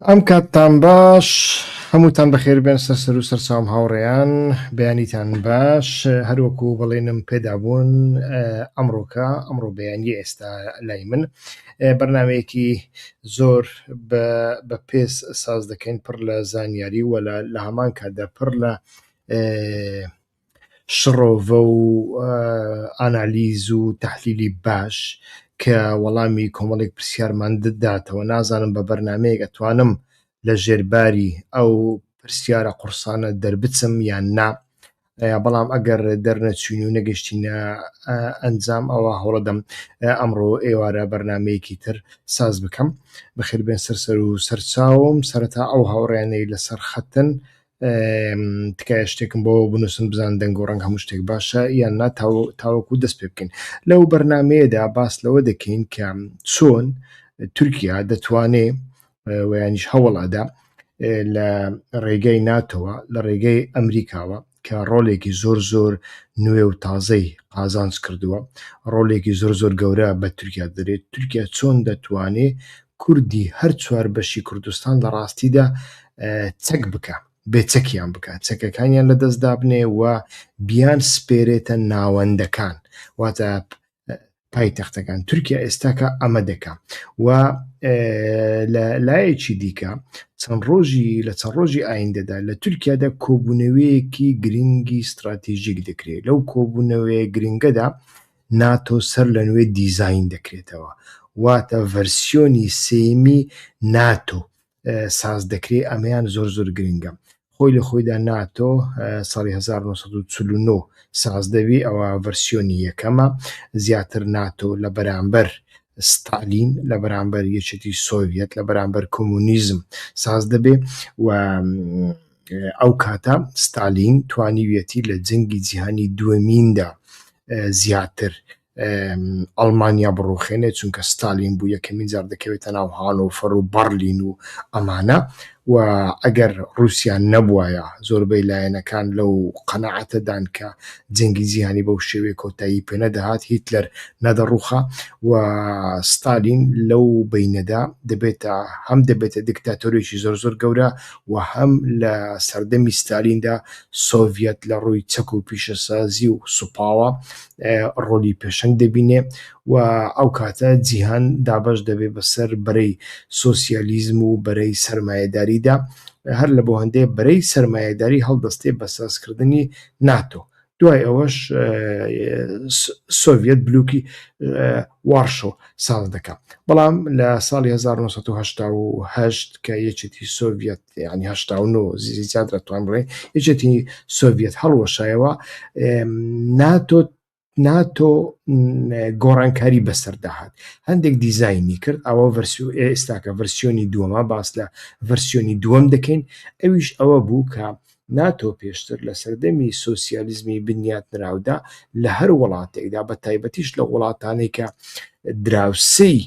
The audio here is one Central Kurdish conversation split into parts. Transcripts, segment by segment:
ئەم کاتتان باش هەمووتان بەخێر بێن سەر و سەرچاوم هاوڕێیان بەیانیتان باش هەروەکو بەڵێنم پێدابوون ئەمڕۆ بەیانی ئێستا لای من بەرنمەیەکی زۆر بە پێس ساز دەکەین پڕ لە زانیاری وە لە هەمان کاتدا پڕ لە شڕۆڤە و ئانالیز و تەحلیلی باش کە وەڵامی کۆمەڵێک پرسیارمان دەداتەوە. نازانم بە بەرنمەیەک ئەتوانم لە ژێرباری ئەو پرسیارە قورسانە دەربچم یان نا، بەڵام ئەگەر دەرنەچوین و نەگەشتینە ئەنجام ئەوە هەوڵەدەم ئەمڕۆ ئێوارە بەرنمەیەکی تر ساز بکەم. بەخێربێن سەر و سەرچاوم سەرەتا ئەو هاوڕێیانەی لەسەر خەتن تکایە شتێکم بۆ بنووسن بزان دەنگ و ڕەنگ هەموو شتێک باشە یان نا تاوەکو دەست پێ بکەین. لەو بەرنمەیەدا باس لەوە دەکەین کە چۆن تورکیا دەتوانێت ویانیش هەوڵەدا لە ڕێگەی ناتۆوە لە ڕێگەی ئەمریکاوە کە ڕۆڵێکی زۆر نوێ و تازەی قازانج کردووە، ڕۆڵێکی زۆر گەورە بە تورکیا دەرێت. تورکیا چۆن دەتوانێت کوردی هەر چوار بەشی کوردستان لە ڕاستیدا چەک بکە، بێچەکیان بکە، چەکەکانیان لە دەستدا بنێ و بیان سپێرێتە ناوەندەکان، واتە پایتەختەکان. تورکیا ئێستاکە ئەمە دەکا و لە لایەکی دیکە لە چەند ڕۆژی ئایندەدا لە تورکیادا کۆبوونەوەیەکی گرنگی استراتیژیک دەکرێت. لەو کۆبوونەوەی گرنگەدا ناتۆ سەر لە نوێ دیزاین دەکرێتەوە، واتە ڤەرسیۆنی سێمی ناتۆ ساز دەکرێت. ئەمەیان زۆر گرنگە. خۆی لە خۆیدا ناتۆ ساڵی 1949 ساز دەبی، ئەوە ڤەرسیۆنی یەکەمە. زیاتر ناتۆ لە بەرامبەر ستالین، لە بەرامبەر یەکێتی سۆڤێت، لە بەرامبەر کۆمونیزم ساز دەبێ و ئەو کاتە ستالین توانیویەتی لە جەنگی جیهانی دووەمیندا زیاتر ئەڵمانیا بڕوخێنێت، چونکە ستالین بوو یەکەمین جار دەکەوێتە ناو هانۆفەر و بەرلین و ئەمانە. و ئەگەر رووسیا نەبوایە زۆربەی لایەنەکان لەو قەنەعەتەدان کە جەنگی جیهانی بەو شێوەیە کۆتایی پێ نەدەهات، هیتلەر نەدەڕووخە و ستالین لەو بینەدا هەم دەبێتە دیکتاتۆرێکی زۆر گەورە و هەم لە سەردەمی ستالیندا سۆڤێت لە ڕووی چەک و پیشەسازی و سوپاوە ڕۆلی پێشەنگ دەبینێ و ئەو کاتە جیهان دابەش دەبێت بەسەر بەرەی سۆسیالیزم و بەرەی سەرمایەداریدا. هەر لە بۆ هەندێک بەرەی سەرمایەداری هەڵدەستێ بە سازکردنی ناتۆ. دوای ئەوەش سۆڤێت بلوکی وارشۆ ساز دەکات. بەڵام لە ساڵی 1980 کە یەکێتی سۆڤێت یعنی 89 زیاد دەتوان بڵێ یەکێتی سۆڤێت هەڵوەشایەوە، ناتۆ گۆڕانکاری بەسەرداهات، هەندێک دیزاینی کرد. ئەوە ئێستاکە ڤەرسیۆنی دووەمە، باس لە ڤەرسیۆنی دووەم دەکەین. ئەویش ئەوە بوو کە ناتۆ پێشتر لە سەردەمی سۆسیالیزمی بنیات نراودا لە هەر وڵاتێکدا، بە تایبەتیش لە وڵاتانێک کە دراوسەی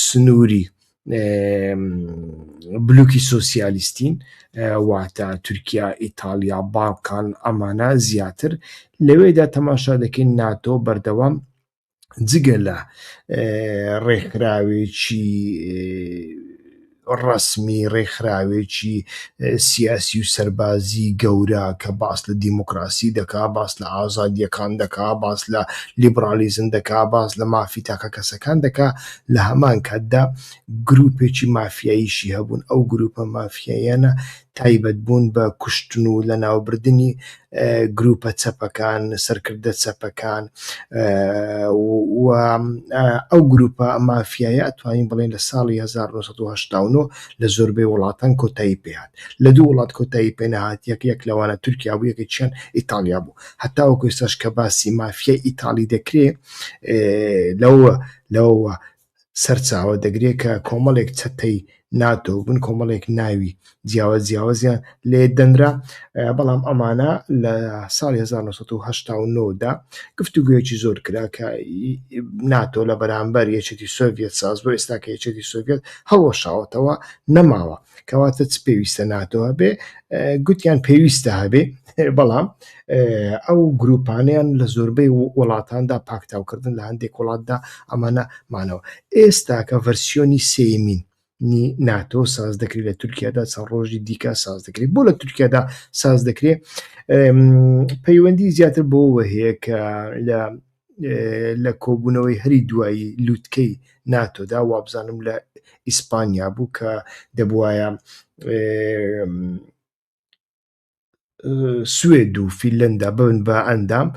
سنووری بلوکی سۆسیالیستین، واتە تورکیا، ئیتالیا، باڵکان، ئەمانە زیاتر لەوێدا تەماشا دەکەین ناتۆ بەردەوام جگە لە ڕێکخراوێکی ڕەسمی، ڕێکخراوێکی سیاسی و سەربازی گەورە کە باس لە دیموکراسی دەکا، باس لە ئازادیەکان دەکا، باس لە لیبرالیزم دەکا، باس لە مافی تاکە کەسەکان دەکا، لە هەمان کاتدا گروپێکی مافیاییشی هەبوون. ئەو گروپە مافیاییانە تایبەت بوون بە کوشتن و لە ناوبردنی گروپە چەپەکان، سەرکردە چەپەکان و ئەو گروپە مافیایە ئەتوانین بڵێن لە ساڵی 1989 لە زۆربەی وڵاتان کۆتایی پێهات. لە دوو وڵات کۆتایی پێ نەهات، یەک لەوانە تورکیا بوو، یەکێکیان ئیتالیا بوو. هەتا وەکو ئێستاش کە باسی مافیای ئیتالی دەکرێت، لەوە سەرچاوە دەگرێت کە کۆمەڵێک چەتەی ناتۆ بوون، کۆمەڵێک ناوی جیاوازیان لێ دەنرا. بەڵام ئەمانە لە ساڵی 1989دا گفتوگویەکی زۆر کرا کە ناتۆ لە بەرامبەر یەکێتی سۆڤێت ساز بۆ ئێستا کە یەکێتی سۆڤێت هەڵوەشاوەتەوە نەماوە، کەواتە چ پێویستە ناتۆ هەبێ؟ گوتیان پێویستە هەبێ، بەڵام ئەو گروپانیان لە زۆربەی وڵاتاندا پاکتاوکردن، لە هەندێک وڵاتدا ئەمانە مانەوە. ئێستا کە ڤەرسیۆنی سێمین ناتۆ ساز دەکرێت لە تورکیادا چەند ڕۆژی دیکە ساز دەکرێت بۆ لە تورکیادا ساز دەکرێت پەیوەندی زیاتر بۆەوە هەیە کە لە کۆبوونەوەی هەری دوایی لووتکەی ناتۆدا وابزانم لە ئیسپانیا بوو کە دەبواە سوێد و فیلەندا بن بە ئەندام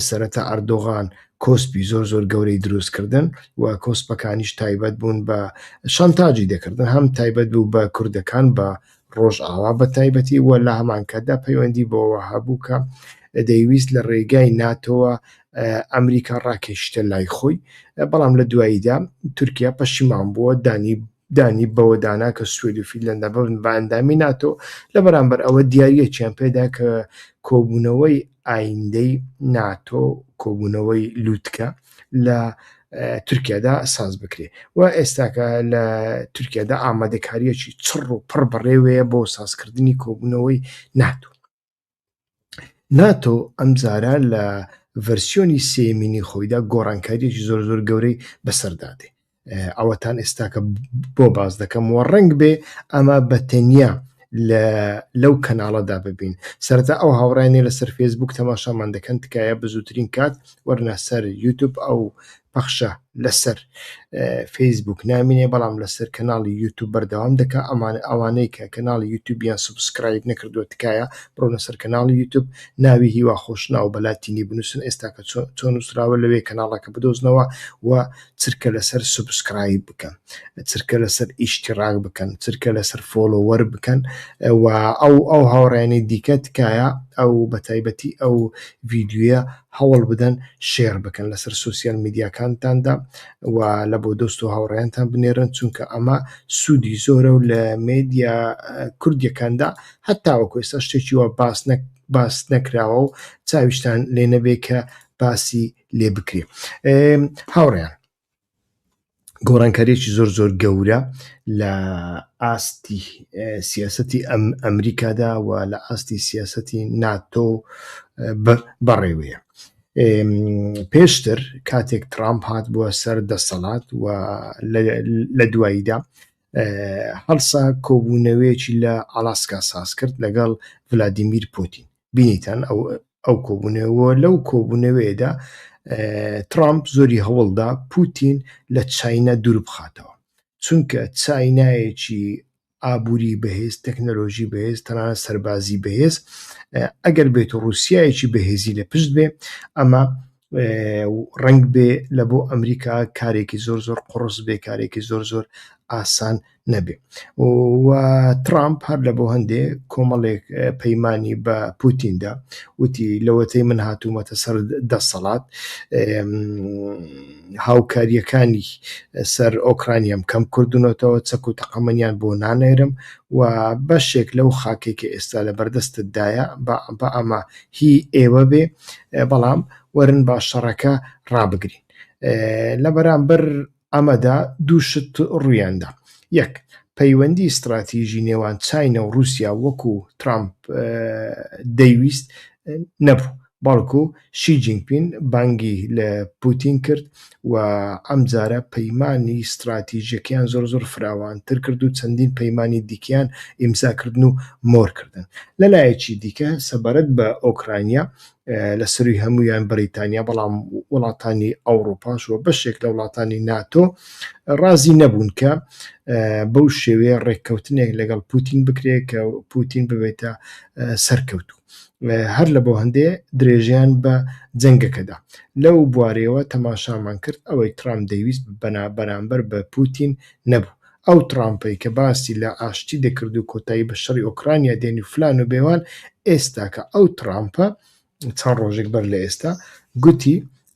سەرەتا ئەردۆغان کۆسپی زۆر گەورەی دروستکردن و کۆسپەکانیش تایبەت بوون بە شانتاجی دەکردن هەم تایبەت بوو بە کوردەکان بە ڕۆژئاوا بە تایبەتی وە لە هەمان کاتدا پەیوەندی بۆەوە هەبوو کە دەیویست لە ڕێگای ناتۆوە ئەمریکا ڕاکێشتە لای خۆی بەڵام لە دواییدا تورکیا پەشیمان بووە دانی بەوەدانا کە سوێد و فیلەندا بن بە ئەندامی ناتۆ لە بەرامبەر ئەوە دیارەکیان پێدا کە کۆبوونەوەی ئایندەی ناتۆ کۆبوونەوەی لووتکە لە تورکیادا ساز بکرێ و ئێستاکە لە تورکیادا ئامادەکاریەکی چڕ و پڕ بەڕێوەیە بۆ سازکردنی کۆبوونەوەی ناتۆ ئەمجارە لە ڤەرسیۆنی سێمینی خۆیدا گۆڕانکاریەکی زۆر گەورەی بەسەردادێ ئەوەتان ئێستاکە بۆ باز دەکەم و ڕەنگ بێ ئەمە بەتەنیا لەو کەناڵەدا ببین سەرەتا ئەو هاوڕانێ لەسەر فێسبوک تەماشامان دەکەن تکایە بزووترین کات وەرنە سەر یوتیوب ئەو پەخشە لەسەر فەیسبوک نامینێ بەڵام لەسەر کەناڵی یوتیوب بەردەوام دەکا ئەوانەی کە کەناڵی یوتیوبیان سوبسکرایب نەکردووە تکایە بڕۆنە سەر کەناڵی یوتیوب ناوی هیوا خۆشنا و بەلاتینی بنووسن ئێستاکە چۆن نووسراوە لەوێ کەناڵەکە بدۆزنەوە و چرکە لەسەر سوبسکرایب بکەن چرکە لەسەر ئیشتیراک بکەن چرکە لەسەر فۆلۆوەر بکەن و ئەو هاوڕێنەی دیکە تکایە ئەو بەتایبەتی ئەو ڤیددیوە هەوڵ بدەن شێر بکەن لەسەر سوسیال میدیاکانتاندا و لە بۆ دۆست و هاوڕێیانتان بنێرن چونکە ئەمە سوودی زۆرە و لە مێدیا کوردیەکاندا هەتاوەکو ئێستا شتێکی وە باس نەکراوە و چاویشتان لێ نەبێ کە باسی لێ بکرێ هاوڕێیان گۆڕانکاریەکی زۆر گەورە لە ئاستی سیاسەتی ئەمریکادا و لە ئاستی سیاسەتی ناتۆ بەڕێوەیە پێشتر کاتێک ترامپ هات بووە سەر دەسەڵات و لە دواییدا هەڵسا کۆبوونەوەیەکی لە ئالاسکا ساز کرد لەگەڵ ڤلادیمیر پوتین بینیتان ئەو کۆبوونەوە لەو کۆبوونەوەیەدا ترامپ زۆری هەوڵدا پوتین لە چاینا دوور بخاتەوە چونکە چاینایەکی ئابووری بەهێز تەکنەلۆژی بەهێز تەنانەت سەربازی بەهێز ئەگەر بێت و رووسایەکی بەهێزی لە پشت بێ ئەمە ڕنگ بێ لە بۆ ئەمریکا کارێکی زۆر قڕس بێ کارێکی زۆر ئاسان نەبێ و ترامپ هەر لە بۆ هەندێ کۆمەڵێک پەیمانی بە پوتیندا وتی لەوەتەی من هاتوومەتە سەر دەسەڵات هاوکاریەکانی سەر ئۆکرانیام کەم کردوونەتەوە چەک و تەقەمەنیان بۆ نانێرم و بەشێک لەو خاکێکە ئێستا لە بەردەستتدایە بە ئەمە هی ئێوە بێ بەڵام وەرن با شەڕەکە ڕابگرین لە بەرامبەر ئەمەدا دووشت ڕوویاندا یەک پەیوەندی استراتیژی نێوان چاینە و رووسیا وەکو ترامپ دەیویست نەبوو باڵکو شی جینگپین بانگی لە پوتین کرد و ئەمجارە پەیمانی استراتیژیەکەیان زۆر فراوانتر کرد و چەندین پەیمانی دیکەیان ئیمزاکردن و مۆرکردن لەلایەکی دیکە سەبارەت بە ئۆکرانیا لە سەروی هەمویان بەریتانیا بەڵام وڵاتانی ئەوروپاش و بەشێک لە وڵاتانی ناتۆ ڕازی نەبوون کە بەو شێوەیە ڕێککەوتنێک لەگەڵ پوتین بکرێت کە پوتین ببێتە سەرکەوتوو هەر لە بۆ هەندێ درێژیان بە جەنگەکەدا لەو بوارەوە تەماشامان کرد ئەوەی ترامپ دەیویست بەرامبەر بە پوتین نەبوو ئەو ترامپی کە باسی لە ئاشتی دەکرد و کۆتایی بە شەڕی ئۆکرانیا دێنی و فلان و بێوان ئێستا کە ئەو ترامپە چەند ڕۆژێک بەر لە ئێستا گوتی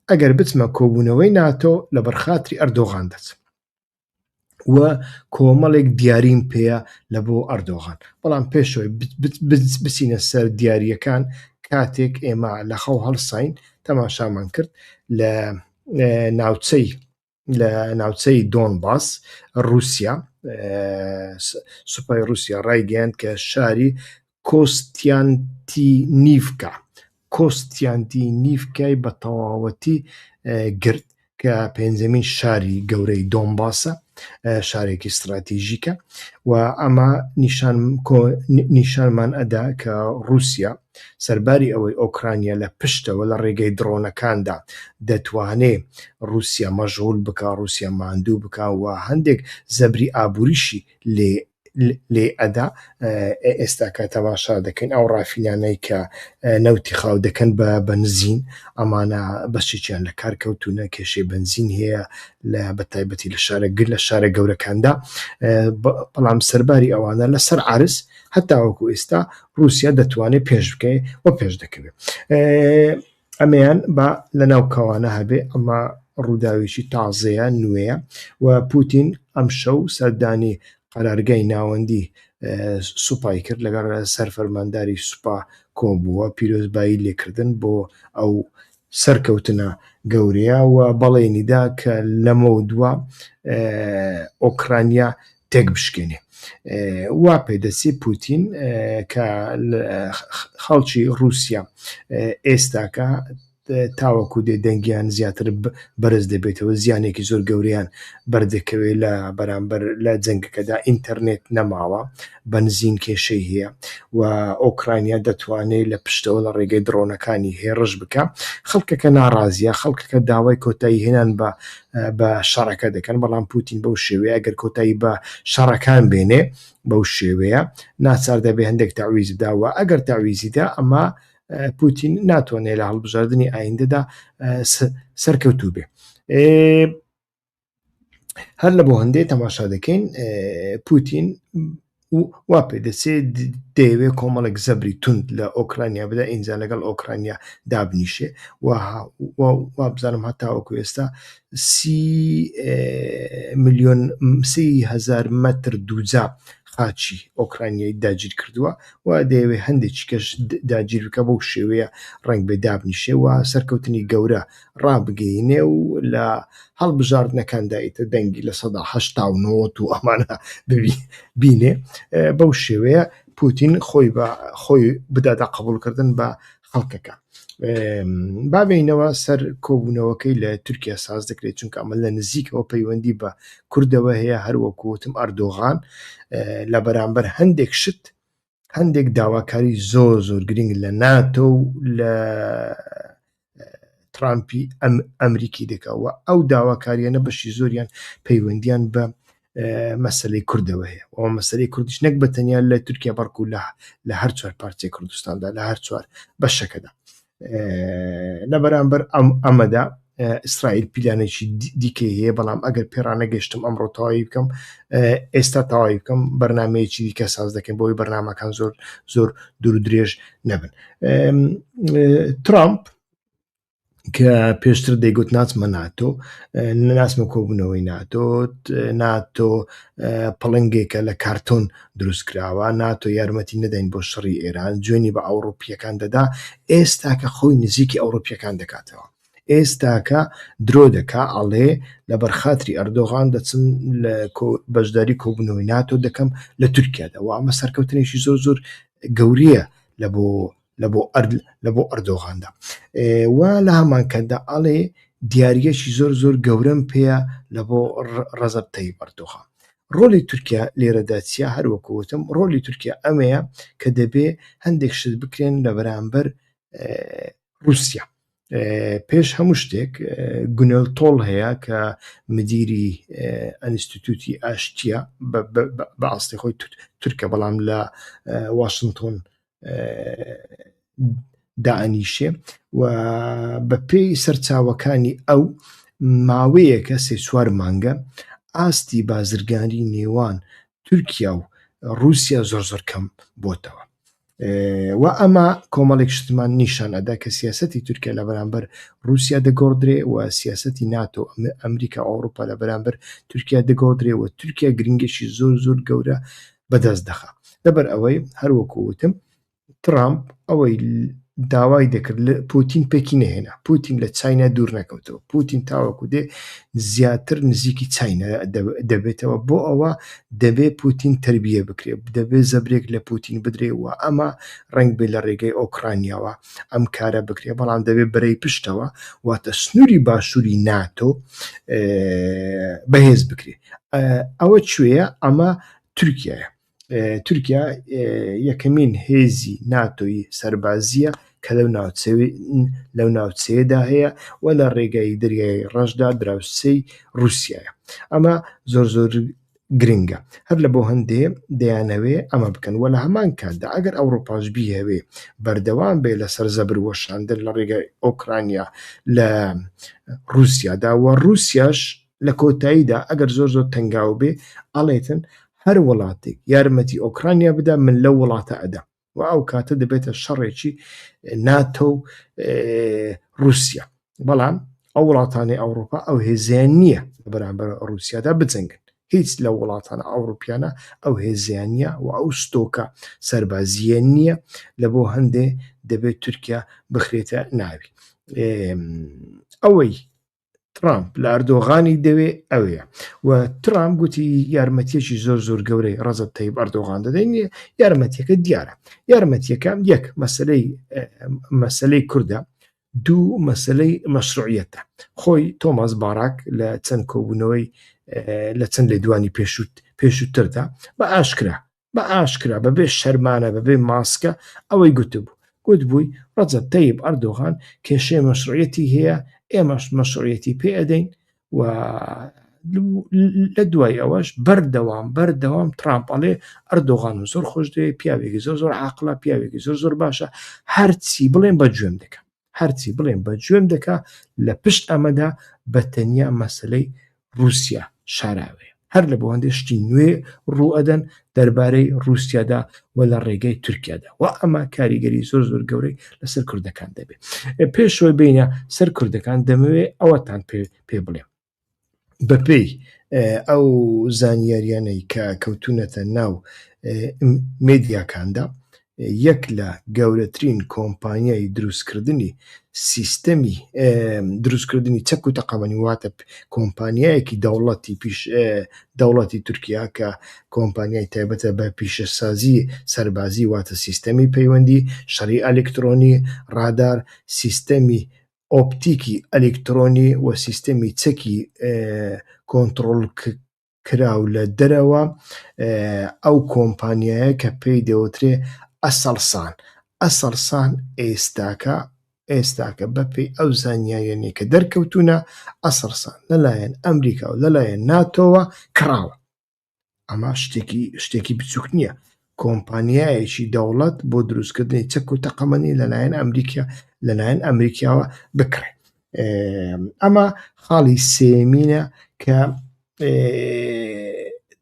ئەگەر بچمە کۆبوونەوەی ناتۆ لە بەرخاتری ئەردۆغان دەچم و کۆمەڵێک دیاریم پێە لە بۆ ئەردۆغان بەڵام پێشەوەی بچینە سەر دیاریەکان کاتێک ئێمە لە خەو هەڵساین تەماشامان کرد لە ناوچەی دۆنباس رووسیا سوپای رووسیا ڕایگەیاند کە شاری کۆستیانتینیڤکای بە تەواوەتی گرت کە پێنجەمین شاری گەورەی دۆنباسە شارێکی استراتیژیکە و ئەمە نیشانمان ئەدا کە رووسیا سەرباری ئەوەی ئۆکرانیا لە پشتەوە لە ڕێگەی درۆنەکاندا دەتوانێت رووسیا مەژغول بکە، رووسیا ماندوو بکە و هەندێک زەبری ئابووریشی لێ ئەدا. ئێستا کە تەماشا دەکەین ئەو ڕافینانەی کە نەوتی خاو دەکەن بە بەنزین، ئەمانە بەشێکیان لە کارکەوتونە، کێشەی بەنزین هەیە لە بەتایبەتی لە شارە گەورەکاندا، بەڵام سەرباری ئەوانە لەسەر عرس هەتاوەکو ئێستا رووسیا دەتوانێت پێش بکەێت و پێش دەکەوێت. ئەمەیان بە لە ناو کەوانە هەبێ، ئەمە ڕووداوێکی تازەیە نوێیە و پوتین ئەم شەو سەردانی قەرارگای ناوەندی سوپای کرد لەگەڵ سەرفەرمانداری سوپا کۆبووە، پیرۆزبایی لێکردن بۆ ئەو سەرکەوتنە گەورەیە و بەڵێنیدا کە لەمە دووە ئۆکرانیا تێک بشکێنێ. وا پێدەچێت پوتین کە خەڵکی رووسیا ئێستاکە تاوەکو دێ دەنگیان زیاتر بەرز دەبێتەوە، زیانێکی زۆر گەورەیان بەردەکەوێت لە بەرامبەر لە جەنگەکەدا، ئینتەرنێت نەماوە، بەنزین کێشەی هەیە و ئۆکرانیا دەتوانێت لە پشتەوە لە ڕێگەی درۆنەکانی هێڕش بکە. خەڵکەکە ناڕازیە، خەڵکەکە داوای کۆتایی هێنان بە شەڕەکە دەکەن، بەڵام پوتین بەو شێوەیە ئەگەر کۆتایی بە شەڕەکان بێنێ بەو شێوەیە ناچار دەبێ هەندێک تاویز بداوە. ئەگەر تاویزیدا ئەمە پوتین ناتوانێت لە هەڵبژاردننی ئایندەدا سەرکەوتوو بێ. هەر لە بۆ هەندێک تەماشا دەکەین پوتین وا پێدەچێت دەیەوێت کۆمەڵێک زەبری توند لە ئۆکرانیا بدا، ئینجا لەگەڵ ئۆکرانیا دابنیشێ وا بزانم هەتاوەکو ئێستا 30,000,000 مەتر دووجا خاچی ئۆکرانیای داگیر کردووە و دەیەوێت هەندێکی کەش داگیر بکە، بەو شێوەیە ڕنگ بێ دابنیشێ و سەرکەوتنی گەورە ڕابگەینێ و لە هەڵبژاردنەکاندا ئیتر دەنگی لە 1970 و ئەمانە بینێ. بەو شێوەیە پوتین خۆی بداتە قبولکردن بە خەڵکەکە. بابینەوە سەر کۆبوونەوەکەی لە تورکیا ساز دەکرێت، چونکە ئەمە لە نزیکەوە پەیوەندی بە کوردەوە هەیە، هەروەکوتم ئەردۆغان لە بەرامبەر هەندێک شت هەندێک داواکاری زۆر گرنگ لە ناتۆ و لە ترامپی ئەمریکی دەکەوە. ئەو داواکاریانە بەشی زۆریان پەیوەندیان بە مەسەلەی کوردەوە هەیە، ئەوە مەسەلەی کوردیش نەک بەتەنیا لە تورکیا بەڵکو لە هەر چوار پارچەی کوردستاندا، لە هەر چوار بەشەکەدا. لە بەرامبەر ئەمەدا ئیسرائیل پیلانێکی دیکەی هەیە، بەڵام ئەگەر پێڕانە گەشتم ئەمڕۆ تەواوی بکەم، ئێستا تەواوی بکەم، بەرنامەیەکی دیکە ساز دەکەم بۆی بەرنامەکان زۆر دوور و درێژ نەبن. ترامپ کە پێشتر دەیگوت ناچمە ناتۆ، ناسمە کۆبوونەوەی ناتۆ پڵنگێکە لە کارتۆن دروستکراوە، ناتۆ یارمەتی نەدەین بۆ شەڕی ئێران، جوێنی بە ئەوڕۆپیەکان دەدا. ئێستاکە خۆی نزیکی ئەوڕۆپیەکان دەکاتەوە، ئێستاکە درۆ دەکا ئەڵێ لە بەرخاتری ئەردۆغان دەچم لە بەشداری کۆبوونەوەی ناتۆ دەکەم لە تورکیادا، و ئەمە سەرکەوتنێکی زۆر گەوریە لە بۆ ئەردۆغاندا. و لە هەمانکەندا ئەڵێ دیاریەکی زۆر گەورەم پێە لە بۆ ڕەزەب تەیب ئەردۆغان. ڕۆلی تورکیا لێرەدا چیە؟ هەروەکوتم ڕۆلی تورکیا ئەمەیە کە دەبێ هەندێک شت بکرێن لە بەرامبەر رووسیا. پێش هەموو شتێک گونێل تۆڵ هەیە کە مدیری ئەنستیتوتی ئاشتیە بە ئاستی خۆی تورکە، بەڵام لە واشنگتۆن دائنیشێ و بە پێی سەرچاوەکانی ئەو ماوەیەکە 3-4 مانگە ئاستی بازرگانی نێوان تورکیا و رووسیا زۆر کەم بۆتەوە. و ئەمە کۆمەڵێک شتمان نیشان ئەدا کە سیاسەتی تورکیا لە بەرامبەر رووسیا دەگۆڕدرێ و سیاسەتی ناتۆ ئەمریکا ئەوروپا لە بەرامبەر تورکیا دەگۆڕدرێ و تورکیا گرنگێکی زۆر گەورە بەدەست دەخات. لەبەر ئەوەی هەروەکوتم ترامپ ئەوەی داوای دەکرد لە پوتین پێکی نەهێنا، پوتین لە چاینا دوور نەکەوتەوە، پوتین تاوەکو دێ زیاتر نزیکی چاینا دەبێتەوە، بۆ ئەوە دەبێ پوتین تربیە بکرێ، دەبێ زەبرێک لە پوتین بدرێەوە، ئەمە ڕنگ بێ لە ڕێگەی ئۆکرانیاوە ئەم کارە بکرێ، بەڵام دەبێ بەرەی پشتەوە واتە سنووری باشووری ناتۆ بەهێز بکرێ. ئەوە کوێیە؟ ئەمە تورکیایە. تورکیا یەکەمین هێزی ناتۆی سەربازیە کە لەو ناوچەیەدا هەیە و لە ڕێگای دەریای ڕەشدا دراوسەی رووسایە. ئەمە زۆر گرنگە، هەر لە بۆ هەندێ دەیانەوێ ئەمە بکەن، وە لە هەمان کاتدا ئەگەر ئەوڕۆپاش بیهەوێ بەردەوام بێ لەسەر زەبر وەشاندن لە ڕێگای ئۆکرانیا لە رووسیادا، وە رووسیاش لە کۆتاییدا ئەگەر زۆر تەنگاو بێ ئەڵێتن هەر وڵاتێک یارمەتی ئۆکرانیا بدا من لەو وڵاتە ئەدەم، و ئەو کاتە دەبێتە شەڕێکی ناتۆ و رووسیا. بەڵام ئەو وڵاتانی ئەوڕۆپا ئەو هێزیان نییە لە بەرامبەر رووسیادا بجەنگن، هیچ لە وڵاتانە ئەوڕۆپیانە ئەو هێزیان نییە و ئەو ستۆکە سەربازیە نییە، لە بۆ هەندێ دەبێت تورکیا بخرێتە ناوی. ئەوەی ترامپ لە ئەردۆغانی دەوێ ئەوەیە، و ترامپ گوتی یارمەتیەکی زۆر گەورەی ڕەجەب تەیب ئەردۆغان دەدەین، یارمەتیەکە دیارە، یارمەتیەکە یەک مەسەلەی کوردە، دوو مەسەلەی مەشروعیەتە. خۆی تۆماس باراک لە چەند کۆبوونەوەی لە چەند لێدوانی پێشووتردا بە ئاشکرا بەبێ شەرمانە بەبێ ماسکە ئەوەی گوتبووی ڕەجەب تەیب ئەردۆغان کێشەی مەشروعیەتی هەیە، ئێمەش مەشروعیەتی پێ ئەدەین، و لە دوای ئەوەش بەردەوام ترامپ ئەڵێ ئەردۆغان زۆر خۆش دەوێ، پیاوێکی زۆر عاقڵە، پیاوێکی زۆر باشە، هەرچی بڵێن بە گوێم دەکا، لە پشت ئەمەدا بە تەنیا مەسەلەی رووسیا شاراوەیە، هەر لە بۆ هەندێک شتی نوێ ڕوئەدەن دەربارەی رووسیادا و لە ڕێگەی تورکیادا، و ئەمە کاریگەری زۆر گەورەی لەسەر کوردەکان دەبێت. پێشەوەی بینە سەر کوردەکان دەمەوێ ئەوەتان پێ بڵێم، بەپێی ئەو زانیاریانەی کە کەوتونەتە ناو مێدیاکاندا، یەک لە گەورەترین کۆمپانیای دروستکردنی سیستەمی دروستکردنی چەک و تەقەمەنی، واتە کۆمپانیایەکی دەوڵەتی تورکیا کە کۆمپانیای تایبەتە بە پیشەسازی سەربازی، واتە سیستەمی پەیوەندی شەڕی ئەلکترۆنی، ڕادار، سیستەمی ئۆپتیکی ئەلکترۆنی و سیستەمی چەکی کۆنتڕۆڵ کراو لە دەرەوە، ئەو کۆمپانیایە کە پێی دەوترێ ئەسەڵسان ئێستاکە بەپێی ئەو زانیاریانەی کە دەرکەوتونە، ئەسەڵسان لەلایەن ئەمریکا و لەلایەن ناتۆوە کراوە. ئەمە شتێکی بچووک نییە، کۆمپانیایەکی دەوڵەت بۆ دروستکردنی چەک و تەقەمەنی لەلایەن ئەمریکاوە بکڕێ. ئەمە خاڵی سێمینە کە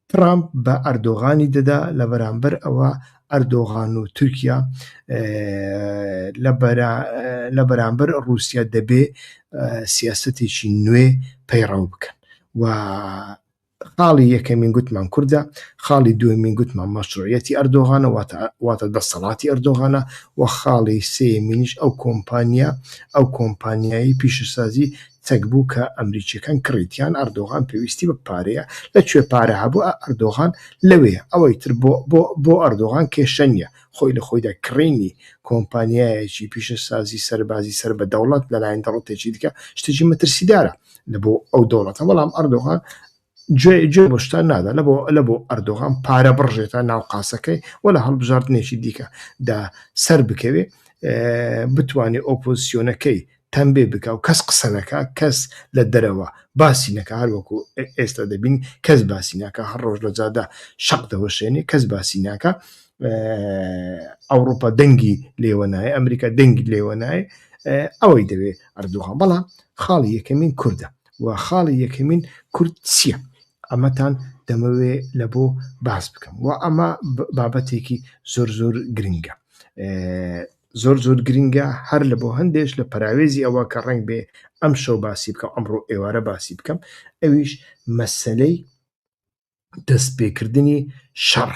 ترامپ بە ئەردۆغانی دەدا، لە بەرامبەر ئەوە ئەردۆغان و تورکیا لە بەرامبەر رووسیا دەبێ سیاسەتێکی نوێ پەیڕەو بکەن. و خاڵی یەکەمین گوتمان کوردە، خاڵی دووەمین گوتمان مەشروعیەتی ئەردۆغانە، واتە دەسەڵاتی ئەردۆغانە، و خاڵی سێمینیش ئەو کۆمپانیایی پیشەسازی چەک بوو کە ئەمریکیەکان کڕیتیان. ئەردۆغان پێویستی بە پارەیە، لەکوێ پارە هەبوو ئەردۆغان لەوەیە، ئەوەی تر بۆ ئەردۆغان کێشە نییە، خۆی لە خۆیدا کڕینی کۆمپانیایەکی پیشەسازی سەربازی سەر بە دەوڵەت لەلایەن دەوڵەتێکی دیکە شتێکی مەترسیدارە لە بۆ ئەو دەوڵەتە، بەڵام ئەردۆغان گوێ بۆ شتان نادا، لە بۆ ئەردۆغان پارە بڕژێتە ناو قاسەکەی و لە هەڵبژاردنێکی دیکە دا سەر بکەوێ، بتوانێت ئۆپۆزیسیۆنەکەی تەنبێ بکە و کەس قسە نەکا، کەس لە دەرەوە باسی نەکە، هەروەکو ئێستا دەبین کەس باسی ناکە، هەر ڕۆژ لە جادا شەق دەوەشێنێ، کەس باسی ناکە، ئەوڕۆپا دەنگی لێوە نایە، ئەمریکا دەنگی لێوە نایە، ئەوەی دەوێ ئەردۆغان. بەڵام خاڵی یەکەمین کوردە، و خاڵی یەکەمین کورد چییە؟ ئەمەتان دەمەوێ لە بۆ باس بکەم، و ئەمە بابەتێکی زۆر گرنگە، زۆر گرنگە، هەر لە بۆ هەندێش لە پەراوێزی ئەوە کە ڕەنگ بێ ئەم شەو باسی بکەم، ئەمڕۆ ئێوارە باسی بکەم، ئەویش مەسەلەی دەستپێکردنی شەڕ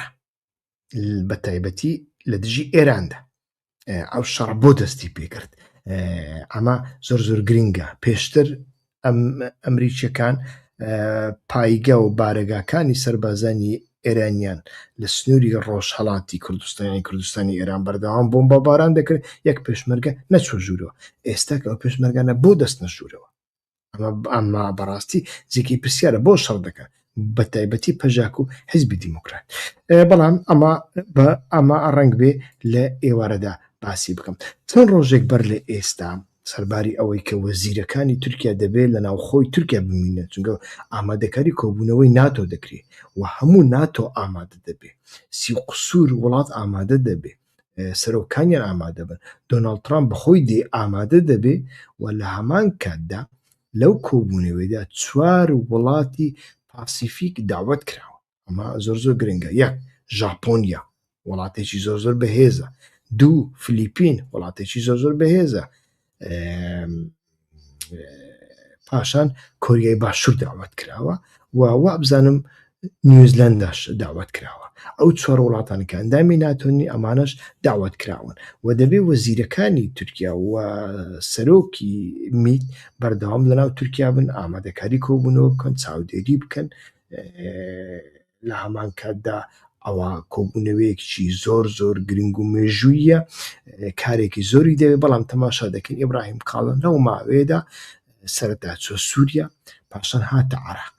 بە تایبەتی لە دژی ئێراندا. ئەو شەڕ بۆ دەستی پێکرد. ئەمە زۆر زۆر گرنگە. پێشتر ئەمریکیەکان پایگە و بارەگاکانی سەربازانی ئێرانیان لە سنووری ڕۆژهەڵاتی کوردستانی ئێران بەردەوام بۆمبەباران دەکرد، یەک پێشمەرگە نەچوە ژوورەوە. ئێستا کە ئەو پێشمەرگانە بۆ دەستنە ژوورەوە. ئەمە بەڕاستی زیکی پرسیارە بۆ شەڕ دەکات، بە تایبەتی پەژاک و حیزبی دیموکرات. بەڵام ئەمە ڕەنگ بێ لە ئێوارەدا باسی بکەم. چەند ڕۆژێک بەر لە ئێستا سەرباری ئەوەی کە وەزیرەکانی تورکیا دەبێت لە ناوخۆی تورکیا بمینە، چونکە ئامادەکاری کۆبوونەوەی ناتۆ دەکرێت و هەموو ناتۆ ئامادە دەبێت، سی قسوور وڵات ئامادە دەبێت، سەرۆکانیان ئامادە بن، دۆناڵد ترامپ بەخۆی دێ ئامادە دەبێت و لە هەمان کاتدا لەو کۆبوونەوەیدا 4 وڵاتی پاسیفیک داوەت کراوە. ئەمە زۆر زۆر گرنگە. یەک ژاپۆنیا وڵاتێکی زۆر زۆر بەهێزە، 2 فلیپین وڵاتێکی زۆر زۆر بەهێزە، پاشان کۆریای باشوور داوەت کراوە و وا بزانم نیوزیلەنداش داوەت کراوە. ئەو 4 وڵاتانی کە ئەندامی ناتۆنی ئەمانەش داوەت کراون و دەبێ وەزیرەکانی تورکیا و سەرۆکی میت بەردەوام لەناو تورکیا بن، ئامادەکاری کۆبوونەوە بکەن، چاودێری بکەن. لە هەمان کاتدا ئەوە کۆبوونەوەیەکی زۆر زۆر گرنگ و مێژوویە، کارێکی زۆری دەوێت. بەڵام تەماشا دەکەین ئیبراهیم کاڵن لەو ماوەیەدا سەرەتا چوە سووریا، پاشان هاتە عێراق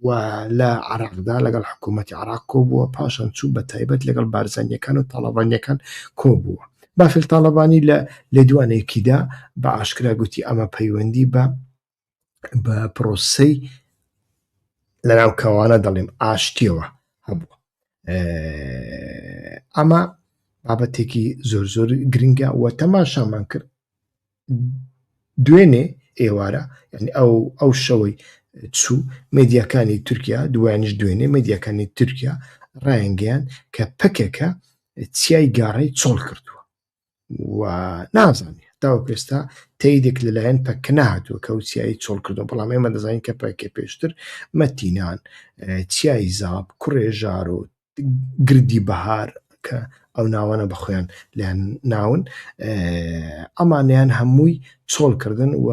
و لە عێراقدا لەگەڵ حکوومەتی عێراق کۆبووە، پاشان چوو بە تایبەت لەگەڵ بارزانیەکان و تاڵەبانیەکان کۆبووە. بافل تاڵەبانی لە دوانێکیدا بە ئاشکرا گوتی ئەمە پەیوەندی بە پرۆسەی لەناو کەوانە دەڵێم ئاشتیەوە هەبووە. ئەمە بابەتێکی زۆر زۆر گرنگە و تەماشامان کرد دوێنێ ئێوارە، یعنی ئەو شەوەی چوو مێدیاکانی تورکیا، دوایانیش دوێنێ مێدیاکانی تورکیا ڕایانگەیان کە پەکێکە چیای گاڕەی چۆڵ کردووە و نازانێت تاوەکو ئێستا تەیدێک لەلایەن پەکە نهاتووە کە ئەو چیایی چۆڵ کردووە. بەڵام ئێمە دەزانین کە پەکێ پێشتر مەتینان، چیای زاب، کوڕێژار و گردی بەهار کە ئەو ناوانە بەخۆیان لیان ناون، ئەمانیان هەمووی چۆڵکردن و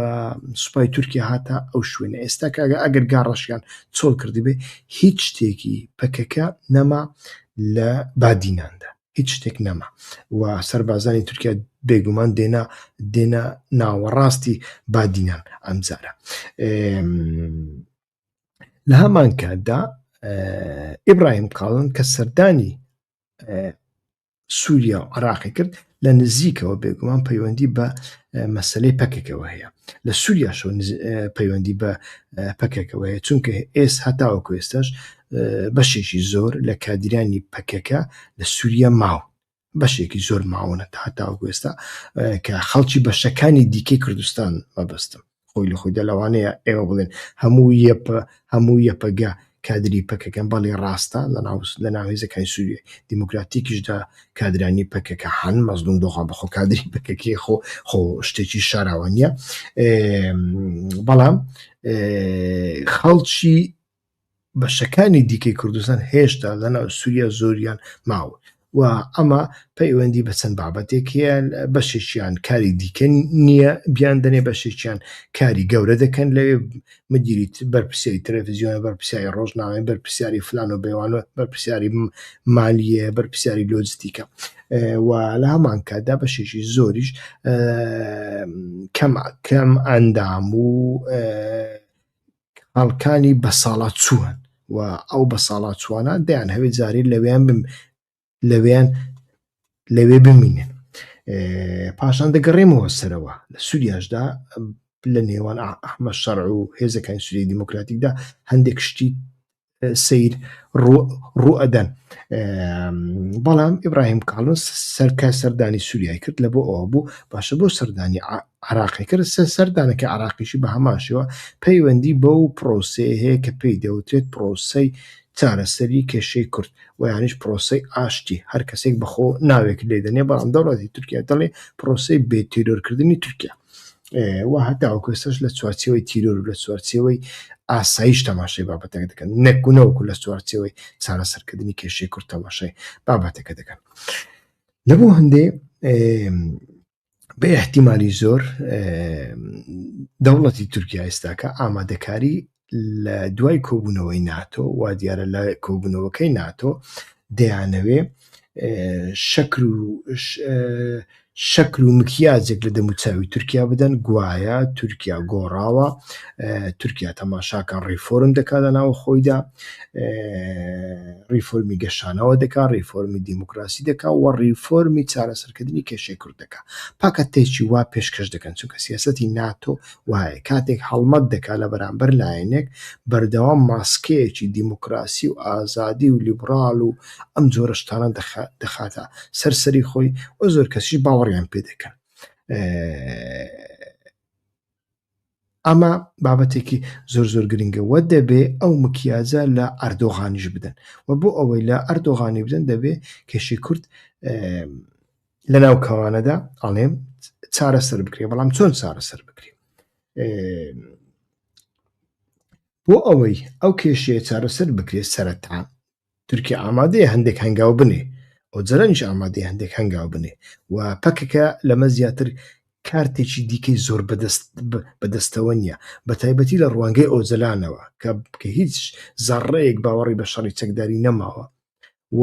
سوپای تورکیا هاتە ئەو شوێنە. ئێستا ئەگەر گاڕەشیان چۆڵ کردی بێ هیچ شتێکی پەکەکە نەما لە بادیناندا، هیچ شتێک نەما و سەربازانی تورکیا بێگومان دێنە ناوەڕاستی بادینان ئەمجارە. لە هەمان کاتدا ئیبراهیم کاڵن کە سەردانی سووریا و عێراقی کرد، لە نزیکەوە بێگومان پەیوەندی بە مەسەلەی پەکێکەوە هەیە. لە سووریاشەوە پەیوەندی بە پەکێکەوە هەیە، چونکە هەتاوەکو ئێستاش بەشێکی زۆر لە کادرانی پەکێکە لە سووریا ماوە، بەشێکی زۆر ماوەنە هەتاوەکو ئێستا کە خەڵکی بەشەکانی دیکەی کوردستان مەبەستم خۆی لە خۆیدا لەوانەیە ئێوە بڵێن هەموو یەپەگە کادری پەکەکەن، بەڵێ ڕاستە لە ناو هێزەکانی سووریای دیموکراتیکیشدا کادرانی پەکەکە هەن مەزلوم دۆخوا بەخۆ کادری پەکەکی خۆ شتێکی شاراوە نییە. بەڵام خەڵکی بەشەکانی دیکەی کوردستان هێشتا لەناو سووریا زۆریان ماوە و ئەمە پەیوەندی بە چەند بابەتێکیان، بەشێکیان کاری دیکە نییە بیان دەنێ، بەشێکیان کاری گەورە دەکەن لەوێ مدیری بەرپرسیاری تەلەڤیزیۆنە، بەرپرسیاری ڕۆژنامە، بەرپرسیاری فلان و بێوانە، بەرپرسیاری مالیە، بەرپرسیاری لۆجستیکە و لە هەمان کاتدا بەشێکی زۆریش کەم ئەندام و خەڵکانی بەساڵات چووەن و ئەو بەساڵات چوانە دەیان هەوێت جارێ لەوێ بمینێن. پاشان دەگەڕێمەوە سەرەوە لە سووریاشدا لە نێوان ئەحمەد شەرع و هێزەکانی سووریای دیموکراتیکدا هەندێک شتی سیر ڕوو ئەدەن. بەڵام ئیبراهیم کاڵن سەردانی سووریای کرد لە بۆ ئەوە بوو باشە بۆ سەردانی عێراقی کرد. سەردانەکە عێراقیشی بە هەماشەوە پەیوەندی بەو پرۆسەیە هەیە کە پێی دەوترێت پرۆسەی چارەسەری کێشەی کورد و یانیش پرۆسەی ئاشتی، هەر کەسێک بەخۆ ناوێک لێ دەنێ، بەڵام دەوڵەتی تورکیا دەڵێ پرۆسەی بێتیرۆرکردنی تورکیا و هەتاوەکو ئێستاش لە چوارچێوەی تیرۆر و لە چوارچێوەی ئاسایش تەماشای بابەتەکە دەکەن، نەکوونەوەکو لە چوارچێوەی چارەسەرکردنی کێشەی کورد تەماشای بابەتەکە دەکەن. لەبوو هەندێ بە احتیمالی زۆر دەوڵەتی تورکیا ئێستاکە ئامادەکاری لە دوای کۆبوونەوەی ناتۆ وا دیارە لە کۆبوونەوەکەی ناتۆ دەیانەوێ شەکل و مکیازێک لە دەموچاوی تورکیا بدەن گوایە تورکیا گۆڕاوە، تورکیا تەماشاکان ڕیفۆرم دەکات لە ناو خۆیدا، ڕیفۆرمی گەشانەوە دەکات، ڕیفۆرمی دیموکراسی دەکات و ڕیفۆرمی چارەسەرکردنی کێشەی کوورد دەکات. پاکە تێکی وا پێشکەش دەکەن چونکە سیاسەتی ناتۆ وایە کاتێک هەڵمەت دەکات لە بەرامبەر لایەنێک بەردەوام ماسکەیەکی دیموکراسی و ئازادی و لیبرال و ئەم جۆرە شتانە دەخاتە سەرسەری خۆی و زۆر کەسیش باوەڕیان پێ دەکەن. ئەمە بابەتێکی زۆر زۆر گرنگە و دەبێ ئەو مکیازە لە ئەردۆغانیش بدەن و بۆ ئەوەی لە ئەردۆغانی بدەن دەبێ کێشەی کورد لە ناو کەوانەدا ئەڵێم چارەسەر بکرێ، بەڵام چۆن چارەسەر بکرێ؟ بۆ ئەوەی ئەو کێشەیە چارەسەر بکرێت سەرەتا تورکیا ئامادەیە هەندێک هەنگاو بنێ، ئەو جەرەنیش ئامادەیە هەندێک هەنگاو بنێ و پەکەکە لەمە زیاتر کارتێکی دیکەی زۆر بەدەستەوە نییە، بە تایبەتی لە ڕوانگەی ئۆزەلانەوە کە هیچ زەڕەیەک باوەڕی بە شەڕی چەکداری نەماوە و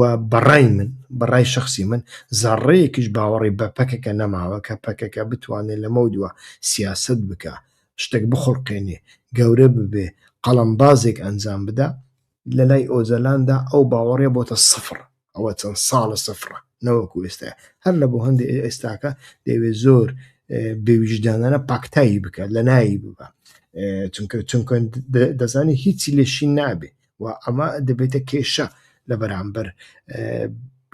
بەڕای شخصی من زەڕەیەکیش باوەڕی بە پەکەکە نەماوە کە پەکەکە بتوانێت لەمە دووە سیاست بکە، شتێک بخڵقێنێ، گەورە ببێ، قەڵەمبازێک ئەنجام بدە، لە لای ئۆزەلاندا ئەو باوەڕێ بۆتە سفر، ئەوە چەند ساڵە سفرە نەوەکو ئێستاە. هەر لە بۆ هەندێک ئێستاکە دەیەوێت زۆر بێویژدانانە پاکتایی بکات لە نایی ببە، چونکە دەزانێت هیچی لێشین نابێ و ئەمە دەبێتە کێشە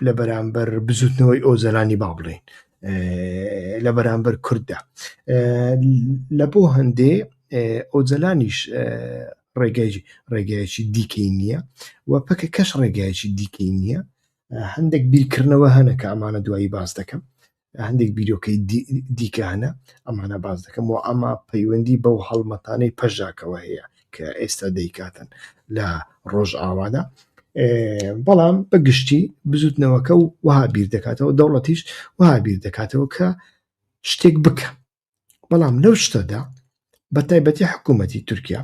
لە بەرامبەر بزوتنەوەی ئۆزەلانی با بڵێن لە بەرامبەر کورددا. لە بۆ هەندێ ئۆزەلانیش ڕێگایەکی دیکەی نییە و پەکە کەش ڕێگایەکی دیکەی نییە. هەندێک بیرکردنەوە هەنە کە ئەمانە دوایی باز دەکەم، هەندێک بیرۆکەی دیکە هەنە ئەمانە باز دەکەم و ئەمە پەیوەندی بەو هەڵمەتانەی پەژاکەوە هەیە کە ئێستا دەیکاتن لە ڕۆژئاوادا، بەڵام بەگشتی بزوتنەوەکە و وها بیر دەکاتەوە، دەوڵەتیش وها بیر دەکاتەوە کە شتێک بکە. بەڵام لەو شتەدا بە تایبەتی حکوومەتی تورکیا،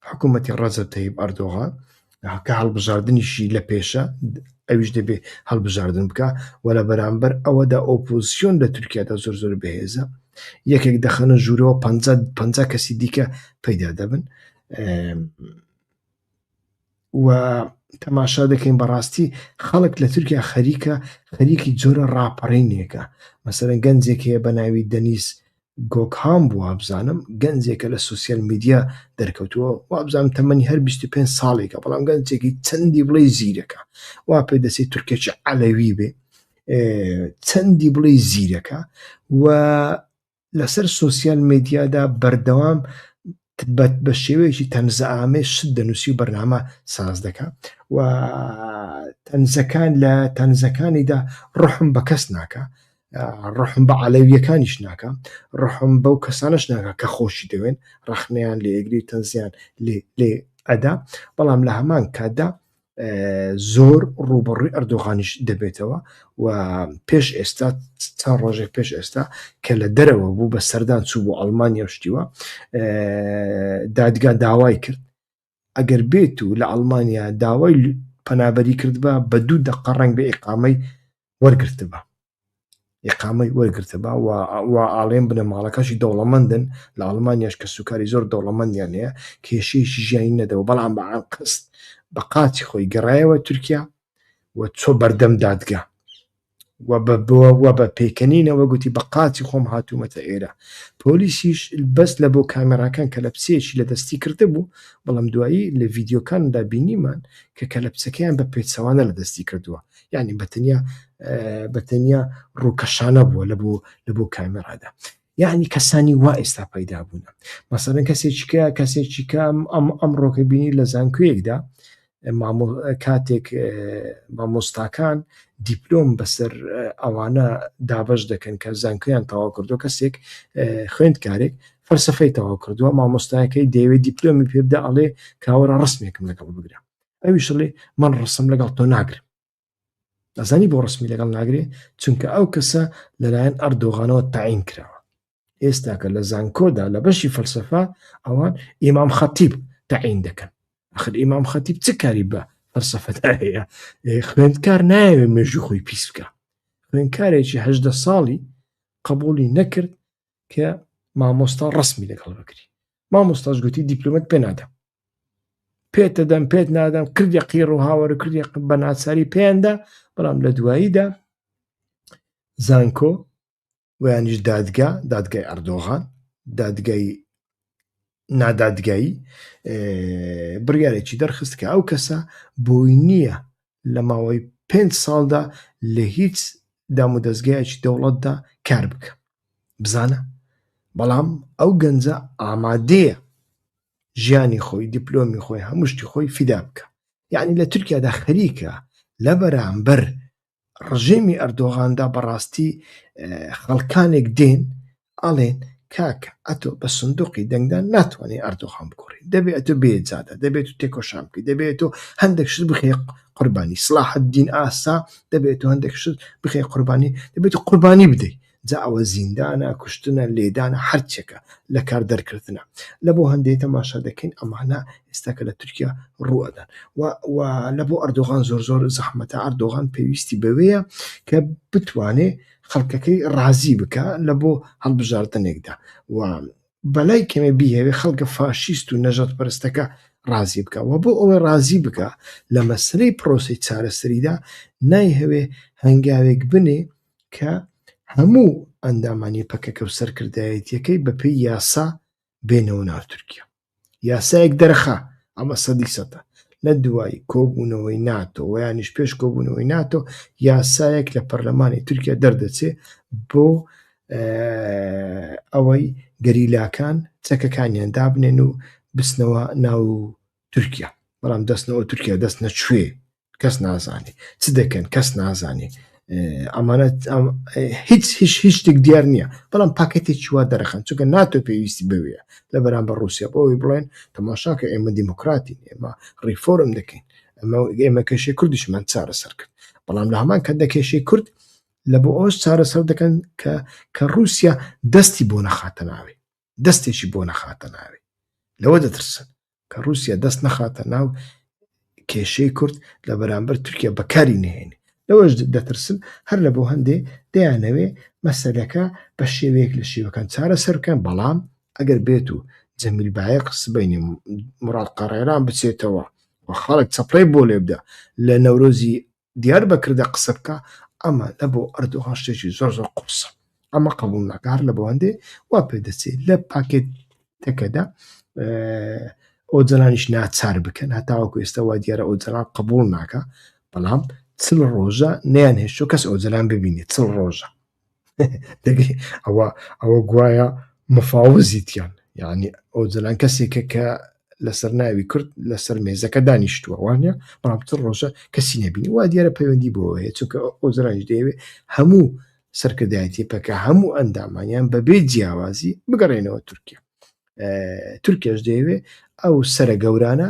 حکوومەتی ڕەجەب تەیب ئەردۆغان کە هەڵبژاردنیشی لە پێشە ئەویش دەبێ هەڵبژاردن بکە و لە بەرامبەر ئەوەدا ئۆپۆزیسیۆن لە تورکیادا زۆر زۆر بەهێزە، یەکێک دەخەنە ژوورەوە 50 کەسی دیکە پەیدا دەبن و تەماشا دەکەین بەڕاستی خەڵک لە تورکیا خەریکی جۆرە ڕاپەڕینێکە. مەسەلەن گەنجێک هەیە بە ناوی دەنیس گۆکهام بوو وابزانم، گەنجێکە لە سوسیال میدیا دەرکەوتووە وابزانم تەمەنی هەر 25 ساڵێکە، بەڵام گەنجێکی چەندی بڵێ زیرەکە، وا پێ دەچێت تورکێکی عەلەوی بێ، چەندی بڵێ زیرەکە و لەسەر سوسیال میدیادا بەردەوام بە شێوەیەکی تەنزەئامێ شت دەنووسی و بەرنامە ساز دەکات و تەنزەکان لە تەنزەکانیدا ڕحم بە کەس ناکە، ڕحم بە عەلەویەکانیش ناکە، ڕحم بەو کەسانش ناکە کە خۆشی دەوێن، ڕەخنەیان لێ ئەگری و تەنزیان لێ ئەدا. بەڵام لە هەمان کاتدا زۆر ڕوبەڕووی ئەردۆغانیش دەبێتەوە و پێش ئێستا چەند ڕۆژێک پێش ئێستا کە لە دەرەوە بوو بە سەردان چوو بۆ ئەڵمانیا شتیوە، دادگا داوای کرد ئەگەر بێت و لە ئەڵمانیا داوای پەنابەری کردبە بە 2 دقە ڕەنگ بە ئیقامەی وەرگرتبە و ئاڵێن بنەماڵەکەشی دەوڵەمەندن لە ئەڵمانیاش کە سوکاری زۆر دەوڵەمەندیان هەیە کێشەیەکی ژیانی نەدەوە، بەڵام بە قست بە قاچی خۆی گەڕایەوە تورکیا و چۆ بەردەم دادگا و بە پێکەنینەوە گوتی بە قاچی خۆم هاتوومەتە ئێرە. پۆلیسیش بەس لە بۆ کامێراکان کەلەپسەیەکی لە دەستی کرده بوو، بەڵام دوایی لە ڤیدیۆکاندا بینیمان کە کەلەپسەکەیان بە پێچەوانە لە دەستی کردووە، یعنی بەتەنیا ڕووکەشانە بووە لە بۆ کامێرادا. یعنی کەسانی وا ئێستا پەیدا بوون. مەسەڵەن کەسێکی کە ئەمڕۆکە بینی لە زانکۆیەکدا کاتێک مامۆستاکان دیپلۆم بەسەر ئەوانە دابەش دەکەن کە زانکۆیان تەواو کردو، کەسێک خوێندکارێک فەلسەفەی تەواو کردووە، مامۆستایەکەی دەیەوێت دیپلۆمی پێ بدە، ئەڵێ کاوەڕە ڕستمێکم لەگەڵ بگرە، ئەویش ئەڵێ من ڕستم لەگەڵ تۆ ناگرم. ئەزانی بۆ ڕسمی لەگەڵ ناگرێ چونکە ئەو کەسە لەلایەن ئەردۆغانەوە تاعین کراوە. ئێستا کە لە زانکۆدا لە بەشی فەلسەفا ئەوان ئیمام خەتیب تاعین دەکەن. ئەخر ئیمام خەتیب چ کاری بە فەلسەفەدا هەیە؟ خوێندکار نایەوێت مێژووی خۆی پیس بکە. خوێندکارێکی 18 ساڵی قبولی نەکرد کە مامۆستا ڕسمی لەگەڵ بکری. مامۆستاش گوتی دیپلۆمەت پێ نادەم، پێت دەدەم پێت نادەم، کردی قیر و هاوەرە کردی بە ناچاری پێیاندا. بەڵام لە دواییدا زانکۆ ویانیش دادگای ئەردۆغان، دادگای نادادگایی بڕیارێکی دەرخست کە ئەو کەسە بۆی نییە لە ماوەی 5 ساڵدا لە هیچ دام و دەستگایەکی دەوڵەتدا کار بکە. بزانە بەڵام ئەو گەنجە ئامادەیە ژیانی خۆی، دیپلۆمی خۆی، هەموو شتی خۆی فیدا بکە. یعنی لە تورکیادا خەریکە لە بەرامبەر ڕژێمی ئەردۆغاندا بەڕاستی خەڵکانێک دێن ئەڵێن کاکە ئەتۆ بە سندوقی دەنگدان ناتوانێت ئەردۆغان بکۆڕی، دەبێت ئەتۆ بێجادە، دەبێت و تێکۆشان بکەیت، دەبێت تۆ هەندێک شت بخەیە قوربانی. سلاحەدین ئاسا دەبێت و هەندێک شت بخەیە قوربانی، دەبێت و قوربانی بدەیت. جا ئەوە زیندانە، کوشتنە، لێدانە، هەرچێکە لە کار دەرکردنە. لە بۆ هەندێک تەماشا دەکەین ئەمانە ئێستاکە لە تورکیا ڕوئەدەن و لە بۆ ئەردۆغان زۆر زەحمەتە. ئەردۆغان پێویستی بەوەیە کە بتوانێ خەڵکەکەی ڕازی بکە لە بۆ هەڵبژاردنێکدا و بەلای کەمێ بیهێوێ خەڵکە فاشیست و نەژاد پەرستەکە ڕازی بکە و بۆ ئەوەی ڕازی بکە لە مەسلەی پرۆسەی چارەسەریدا نایهەوێ هەنگاوێک بنێ کە هەموو ئەندامانی پەکەکە و سەرکردایەتیەکەی بەپێی یاسا بێنەوە ناو تورکیا. یاسایەک دەرەخا، ئەمە 100% لە دوای کۆبوونەوەی ناتۆ و یانیش پێش کۆبوونەوەی ناتۆ یاسایەک لە پەرلەمانی تورکیا دەردەچێ بۆ ئەوەی گەریلاکان چەکەکانیان دابنێن و بچنەوە ناو تورکیا. بەڵام دەستنەوە تورکیا دەست نەچوێ، کەس نازانێ چ دەکەن، کەس نازانێ. ئەمانە هیچ شتێک دیار نییە، بەڵام پاکەتێکی وا دەرەخەن چونکە ناتۆ پێویستی بوێە لە بەرامبەر رووسیا بۆەوەی بڵێن تەماشاکە ئێمە دیموکراتین، ئێمە ڕیفۆرم دەکەین، ئێمە کێشەی کوردیشمان چارەسەر کرد. بەڵام لە هەمان کەندا کێشەی کورد لە بۆ ئەوش چارەسەر دەکەن کە رووسیا دەستی بۆ نەخاتە ناوێ، دەستێکی بۆ نەخاتە ناوێ. لەوە دەترسن کە رووسیا دەست نەخاتە ناو کێشەی کورد لە بەرامبەر تورکیا بەکاری نهێنێ. لەوەش دەترسن هەر لە بۆ هەندێ دەیانەوێ مەسەلەکە بە شێوەیەک لە شێوەکان چارەسەر بکەن. بەڵام ئەگەر بێت و جەمیل بایەق سبەینی موراد قەڕێران بچێتەوە و خەڵک چەپڕەی بۆ لێ بدە لە نەورۆزی دیار بەکردە قسە بکە، ئەمە لە بۆ ئەردۆغان شتێکی زۆر قورسە. ئەمە قبول ناکە. هەر لە بۆ هەندێ وا پێ دەچێت لە پاکێتەکەدا ئۆجەلانیش ناچار بکەن، هەتاوەکو ئێستا وا دیارە ئۆجەلان قبول ناکە. بەڵام 40 ڕۆژە نەیان هێشتۆ کەس ئۆجەلان ببینێت 40 ڕۆژە. ئەوە گوایە مفاوزیتیان، یعنی ئۆجەلان کەسێکە کە لەسەر ناوی کورد لەسەر مێزەکە دانیشتووە وانە، بەڵام 40 ڕۆژە کەسی نەبینی. وا دیارە پەیوەندی بۆ هەیە چونکە ئۆجەلانیش دەیەوێت هەموو سەرکردایەتی پەکە هەموو ئەندامانیان بەبێ جیاوازی بگەڕێنەوە تورکیا. تورکیاش دەیەوێت ئەو سەرە گەورانە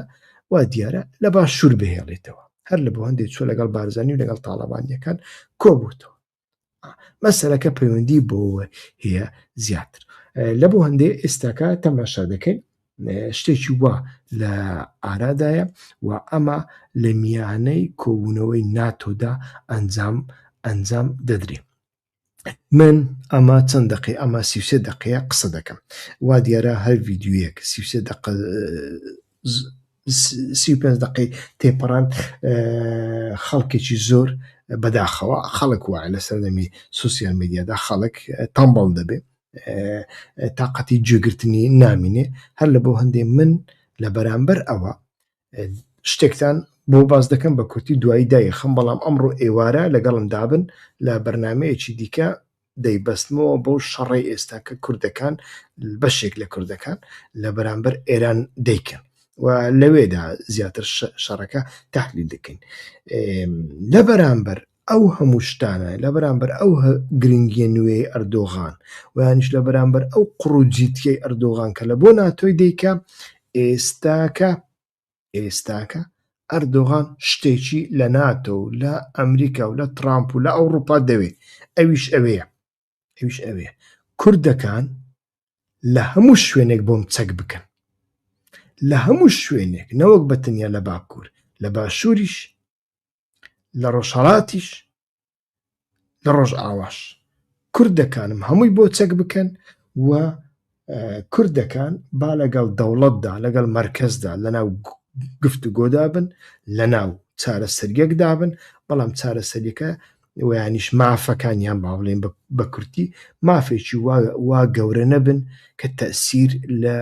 وا دیارە لە باشوور بهێڵێتەوە. هەر لە بۆ هەندێک چوە لەگەڵ بارزانی و لەگەڵ تاڵەبانیەکان کۆبووتەوە. مەسەلەکە پەیوەندی بۆەوە هەیە زیاتر. لە بۆ هەندێ ئێستاکە تەماشا دەکەین شتێکی وا لە ئارادایە و ئەمە لە میانەی کۆبوونەوەی ناتۆدا ئەنجام دەدرێت. من ئەمە چەند دقی ئەمە 33 دقەیە قسە دەکەم. وا دیارە هەر ڤیددیویەک 35 دقی تێپەڕان خەڵکێکی زۆر بەداخەوە خەڵک وایە لە سەردەمی سوسیال میدیادا خەڵک تەمبەڵ دەبێ، تااقەتی گوێگرتنی نامینێ. هەر لە بۆ هەندێ من لە بەرامبەر ئەوە شتێکتان بۆ باز دەکەم بە کورتی دوایی دایخم، بەڵام ئەمڕۆ ئێوارە لەگەڵم دابن لە بەرنمەیەکی دیکە دەیبەستمەوە بۆ شەڕی ئێستا کە کوردەکان بەشێک لە کوردەکان لە بەرامبەر ئێران دەیکەن و لەوێدا زیاتر شەڕەکە تحلیل دەکەین. لە بەرامبەر ئەو هەموو شتانە، لە بەرامبەر ئەو گرنگیە نوێی ئەردۆغان و یانیش لە بەرامبەر ئەو قڕوجیتیەی ئەردۆغان کە لە بۆ ناتۆی دەیکە، ئێستاکە ئەردۆغان شتێکی لە ناتۆ و لە ئەمریکا و لە ترامپ و لە ئەوروپا دەوێ، ئەویش ئەوەیە کوردەکان لە هەموو شوێنێک بۆم چەک بکەن، لە هەموو شوێنێک، نەوەک بەتەنیا لە باکوور، لە باشووریش، لە ڕۆژهەڵاتیش، لە ڕۆژئاواش کوردەکانم هەمووی بۆ چەک بکەن و کوردەکان با لەگەڵ دەوڵەتدا لەگەڵ مەرکەزدا لەناو گفتوگۆدا بن، لەناو چارەسەریەکدا بن، بەڵام چارەسەریەکە ویانیش مافەکانیان با بڵێن بە کورتی مافێکی وا گەورە نەبن کە تەئسیر لە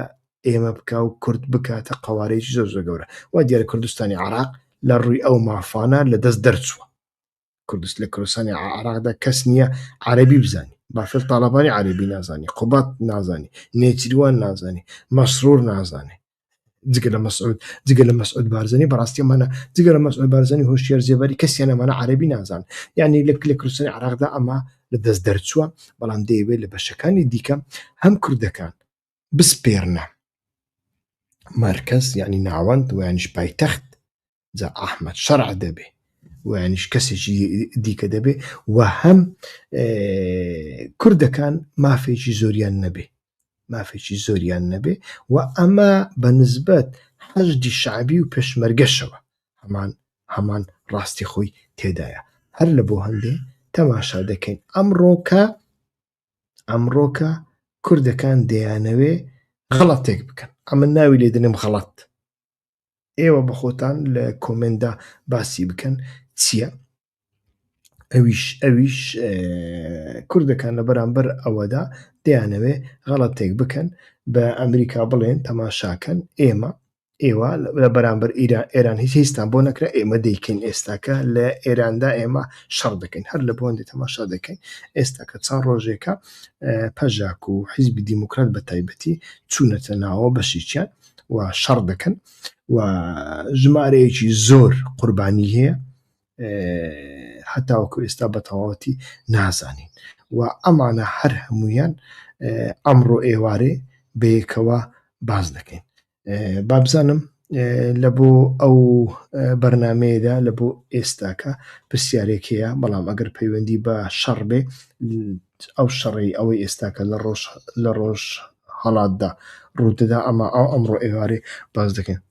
ئێمە بکا و کورد بکاتە قەوارەیەکی زۆر زۆر گەورە. وا دیارە کوردستانی عێراق لە ڕووی ئەو مافانە لەدەست دەرچووە. لە کوردستانی عێراقدا کەس نییە عەرەبی بزانی، بافێڵ تاڵەبانی عەرەبی نازانی، قوبات نازانی، نێچیروان نازانی، مەسرۆر نازانی، جگە لە مەسعود بارزانی بەڕاستی ئەمانە جگە لە مەسعود بارزانی هۆشیار زێبەری کەسیان ئەمانە عەرەبی نازان، یعنی لە کوردستانی عێراقدا ئەمە لەدەست دەرچووە. بەڵام دەیەوێت لە بەشەکانی دیکە هەم کوردەکان بسپێرنە مەرکەز، یعنی ناوەند و یانیش پایتەخت، جا ئەحمەد شەرع دەبێ و یانیش کەسێکی دیکە دەبێ و هەم کوردەکان مافێکی زۆریان نەبێ و ئەمە بەنسبەت حەشدی شەعبی و پێشمەرگەشەوە هەمان ڕاستی خۆی تێدایە. هەر لە بۆ هەندێ تەماشا دەکەین ئەمڕۆکە کوردەکان دەیانەوێ غەڵەتێک بکەن، ئەمە ناوی لێ دەنێم غەڵەت، ئێوە بەخۆتان لە کۆمنتدا باسی بکەن چییە. ئەویش کوردەکان لە بەرامبەر ئەوەدا دەیانەوێ غەڵەتێک بکەن، بە ئەمریکا بڵێن تەماشاکەن ئێوە لە بەرامبەر ئێران هیچ هیچتان بۆ نەکرا، ئێمە دەیکەین ئێستاکە لە ئێراندا ئێمە شەڕ دەکەین. هەر لە بۆ هەندێ تەماشا دەکەین ئێستاکە چەند ڕۆژێکە پەژاک و حیزبی دیموکرات بە تایبەتی چوونەتە ناوە بەشیچیان و شەڕ دەکەن و ژمارەیەکی زۆر قوربانی هەیە، هەتاوەکو ئێستا بە تەواوەتی نازانین و ئەمانە هەر هەموویان ئەمڕۆ ئێوارێ بەیەکەوە باز دەکەین. با بزانم لە بۆ ئەو بەرنامەیەدا لە بۆ ئێستاکە پرسیارێک هەیە، بەڵام ئەگەر پەیوەندی بە شەڕ بێ ئەو شەڕی ئەوەی ئێستاکە لە ڕۆژ هەڵاتدا ڕوودەدا ئەمڕۆ ئێوارێ باز دەکەین.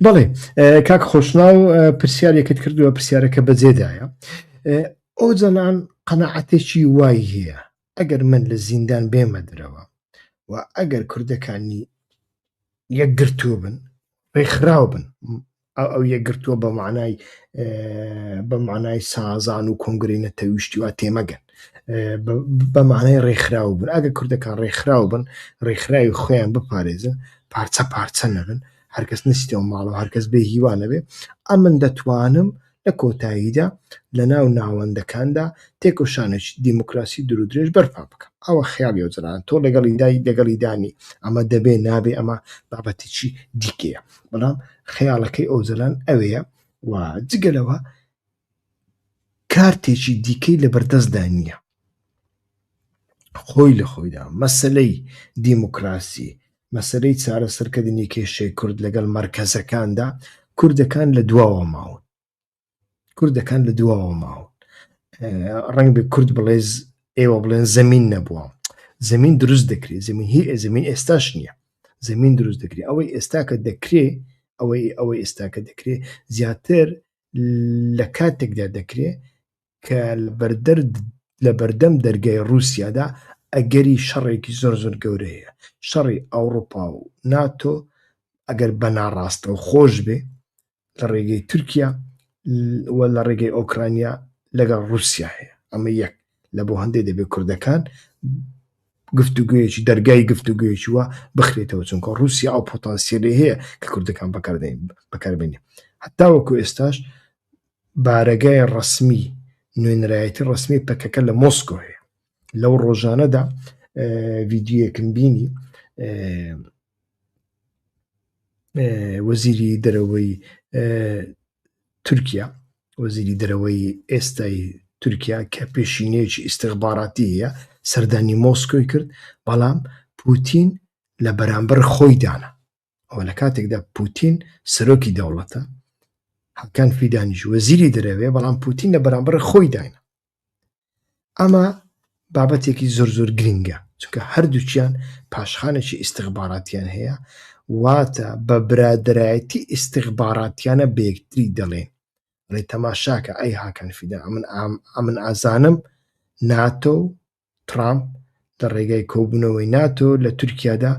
بەڵێ کاک خۆشناو پرسیارێکت کردووە، پرسیارەکە بەجێدایە. ئەو جەنان قەناعەتێکی وای هەیە ئەگەر من لە زیندان بێمە درەوە و ئەگەر کوردەکانی یەکگرتووە بن ڕێکخراو بن، ئەو یەکگرتووە بە معنای سازان و کۆنگرەی نەتەویشتی وا تێمەگەن، بە معنای ڕێکخراو بن. ئەگەر کوردەکان ڕێکخراو بن، ڕێکخراوی خۆیان بپارێزن، پارچە پارچە نەبن، هەرکەس نسیتەوە ماڵەوە، هەرکەس بێ هیوانە بێ، ئەمن دەتوانم لە کۆتاییدا لە ناو ناوەندەکاندا تێکۆشانێکی دیموکراسی دوور درێژ بەرپا بکەم. ئەوە خەیاڵی ئەو جەنانە، تۆ لەگەڵی دانی ئەمە دەبێ نابێ، ئەمە بابەتێکی دیکەیە، بەڵام خەیاڵەکەی ئەو جەنان ئەوەیە و جگەلەوە کارتێکی دیکەی لەبەردەستدا نییە. خۆی لە خۆیدا مەسەلەی دیموکراسی، مەسەلەی چارەسەرکردنی کێشەی کورد لەگەڵ مەرکەزەکاندا کوردەکان لە دواوە ماون. ڕەنگ بێ کورد بڵێ ئێوە بڵێن زەمین نەبووە، زەمین دروست دەکرێت، زەمین ئێستاش نییە، زەمین دروست دەکرێت. ئەوەی ئێستاکە دەکرێت زیاتر لە کاتێکدا دەکرێت کە لە بەردەم دەرگای رووسیادا ئەگەری شەڕێکی زۆر زۆر گەورە هەیە، شەڕی ئەوروپا و ناتۆ ئەگەر بە ناڕاستەوە خۆش بێ لە ڕێگەی تورکیا و لە ڕێگەی ئۆکرانیا لەگەڵ رووسیا هەیە. ئەمە یەک لە بۆ هەندێک دەبێت کوردەکان گفتوگویەکی دەرگای گفتوگویەکی وە بخرێتەوە، چونکە رووسیا ئەو پۆتانسیێلی هەیە کە کوردەکان بەکاربێنێ. هەتاوەکو ئێستاش بارەگای ڕەسمی نوێنەرایەتی ڕەسمی پەکەکە لە مۆسکۆ هەیە. لەو ڕۆژانەدا ڤیدیۆیەکم بینی وەزیری دەرەوەی تورکیا، وەزیری دەرەوەی ئێستای تورکیا کە پێشینەیەکی ئیستیخباراتی هەیە سەردانی مۆسکۆی کرد، بەڵام پوتین لە بەرامبەر خۆی دانا. ئەوە لە کاتێکدا پوتین سەرۆکی دەوڵەتە، حەکان فیدانیش وەزیری دەرەوێ، بەڵام پوتین لە بەرامبەر خۆی دانا. ئەمە بابەتێکی زۆر زۆر گرنگە، چونکە هەردووچیان پاشخانێکی ئیستیخباراتیان هەیە، واتە بە برادەرایەتی ئیستیخباراتیانە بە یەکتری دەڵێن ڕێ تەماشاکە ئەی هاکان فیدا ئەمن ئازانم ناتۆ و ترامپ لە ڕێگای کۆبوونەوەی ناتۆ لە تورکیادا